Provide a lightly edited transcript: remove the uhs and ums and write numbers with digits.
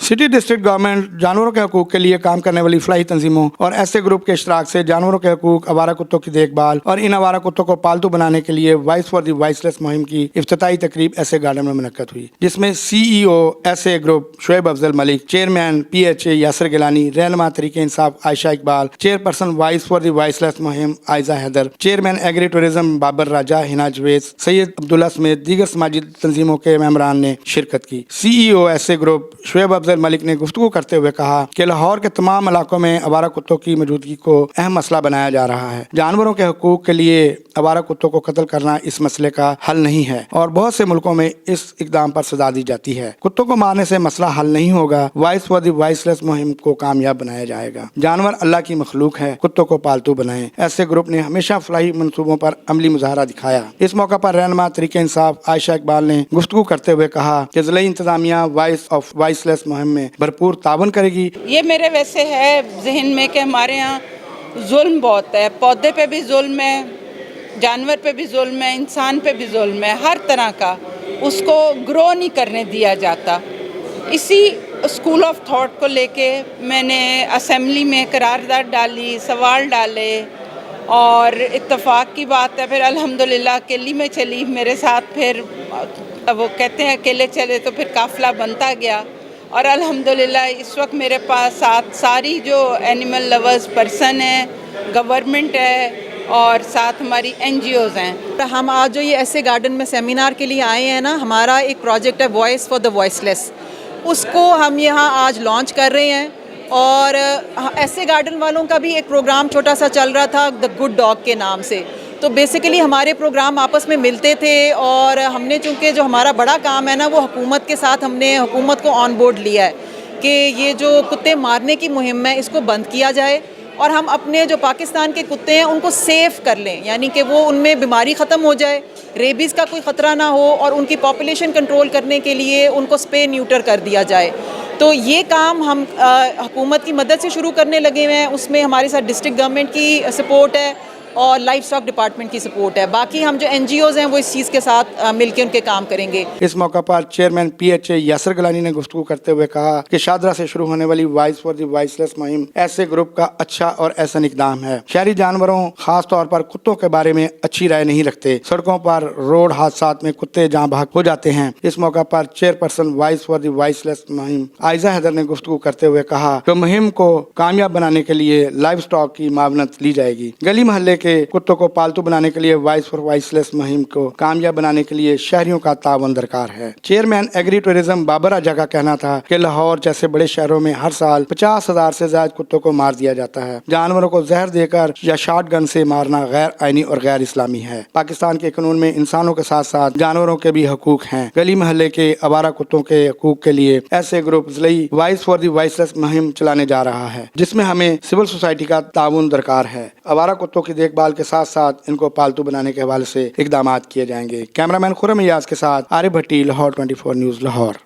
City district government जानवरों के हकूक के लिए काम करने वाली फलाही तंजीमों और ऐसे ग्रुप के इश्तराक से जानवरों के हकूक, आवारा कुत्तों की देखभाल और इन आवारा कुत्तों को पालतू बनाने के लिए वॉइस फॉर द वॉइसलेस मुहिम की इफ्तिताई तकरीब ऐसे गार्डन में मुनक्कद हुई, जिसमें CEO ऐसे group Shoaib Afzal Malik, chairman PHA Yasir Gilani, रहनुमा Tehreek Insaf Ayesha Iqbal, chairperson voice for the voiceless मुहिम Aiza Haider, chairman agri tourism Babar Raja, Hina Javed, Syed Abdullah समेत दीगर समाजी तंजीमों के मेंबरान ने शिरकत की। CEO ऐसे ग्रुप शुएब अफजल मलिक ने गुफ्तगू करते हुए कहा कि लाहौर के तमाम इलाकों में आवारा कुत्तों की मौजूदगी को अहम मसला बनाया जा रहा है। जानवरों के हकूक के लिए आवारा कुत्तों को कत्ल करना इस मसले का हल नहीं है और बहुत से मुल्कों में इस इकदाम पर सजा दी जाती है। कुत्तों को मारने से मसला हल नहीं होगा। वॉइस फॉर द वॉइसलेस मुहिम को कामयाब बनाया जाएगा। जानवर अल्लाह की मखलूक है, कुत्तों को पालतू बनाएं। ऐसे ग्रुप ने हमेशा फलाही मंसूबों पर अमली मुजाहरा दिखाया। इस मौका पर रहनुमा तहरीक इंसाफ आयशा इकबाल ने गुफ्तगू करते हुए कहा कि ज़िला इंतजामिया वॉइस ऑफ वॉइसलेस मुहिम में भरपूर तावन करेगी। ये मेरे वैसे है जहन में कि हमारे यहाँ जुल्म बहुत है, पौधे पे भी जुल्म है, जानवर पे भी जुल्म है, इंसान पे भी जुल्म है, हर तरह का उसको ग्रो नहीं करने दिया जाता। इसी स्कूल ऑफ थॉट को लेके मैंने असेंबली में करारदाद डाली, सवाल डाले और इत्तेफाक की बात है फिर अल्हम्दुलिल्लाह अकेली में चली मेरे साथ। फिर वो कहते हैं अकेले चले तो फिर काफ़िला बनता गया और अल्हम्दुलिल्लाह इस वक्त मेरे पास साथ सारी जो एनिमल लवर्स पर्सन है, गवर्नमेंट है और साथ हमारी NGOs हैं। हम आज जो ये ऐसे गार्डन में सेमिनार के लिए आए हैं ना, हमारा एक प्रोजेक्ट है वॉइस फॉर द वॉइसलेस, उसको हम यहाँ आज लॉन्च कर रहे हैं। और ऐसे गार्डन वालों का भी एक प्रोग्राम छोटा सा चल रहा था द गुड डॉग के नाम से। तो बेसिकली हमारे प्रोग्राम आपस में मिलते थे और हमने चूँकि जो हमारा बड़ा काम है ना वो हुकूमत के साथ हमने हुकूमत को ऑन बोर्ड लिया है कि ये जो कुत्ते मारने की मुहिम है इसको बंद किया जाए और हम अपने जो पाकिस्तान के कुत्ते हैं उनको सेफ़ कर लें, यानी कि वो उनमें बीमारी ख़त्म हो जाए, रेबीज़ का कोई ख़तरा ना हो और उनकी पॉपुलेशन कंट्रोल करने के लिए उनको स्पे न्यूटर कर दिया जाए। तो ये काम हम हुकूमत की मदद से शुरू करने लगे हुए हैं। उसमें हमारे साथ डिस्ट्रिक्ट गवर्नमेंट की सपोर्ट है और लाइफ स्टॉक डिपार्टमेंट की सपोर्ट है। बाकी हम जो NGOs हैं वो इस चीज़ के साथ मिलकर उनके काम करेंगे। इस मौका पर चेयरमैन PHA यासिर गिलानी ने गुफ्तगू करते हुए कहा कि शादरा से शुरू होने वाली वॉइस फॉर द वॉइसलेस मुहिम ऐसे ग्रुप का अच्छा और ऐसा इकदाम है। शहरी जानवरों खास तौर पर कुत्तों के बारे में अच्छी राय नहीं रखते। सड़कों पर रोड हादसात में कुत्ते जहाँ भाग हो जाते हैं। इस मौका पर chairperson voice for the voiceless मुहिम आयजा हैदर ने गुफ्तगू करते हुए कहा कि मुहिम को कामयाब बनाने के लिए लाइव स्टॉक की मावनत ली जाएगी। गली मोहल्ले के कुत्तों को पालतू बनाने के लिए वॉइस फॉर वॉइसलेस मुहिम को कामयाब बनाने के लिए शहरियों का तावन दरकार है। चेयरमैन एग्री टूरिज्म बाबर राजा का कहना था कि लाहौर जैसे बड़े शहरों में हर साल 50,000 से ज्यादा कुत्तों को मार दिया जाता है। जानवरों को जहर देकर या शॉट गन से मारना गैर आईनी और गैर इस्लामी है। पाकिस्तान के कानून में इंसानों के साथ साथ जानवरों के भी हकूक हैं। गली मोहल्ले के आवारा कुत्तों के हकूक के लिए ऐसे ग्रुप ज़िलाई वॉइस फॉर द वॉइसलेस मुहिम चलाने जा रहा है, जिसमें हमें सिविल सोसाइटी का ताउन दरकार है। आवारा कुत्तों की देखभाल के साथ साथ इनको पालतू बनाने के हवाले से इकदाम किए जाएंगे। कैमरामैन खुरम इयाज के साथ आरिफ भट्टी, लाहौर 24 न्यूज़ लाहौर।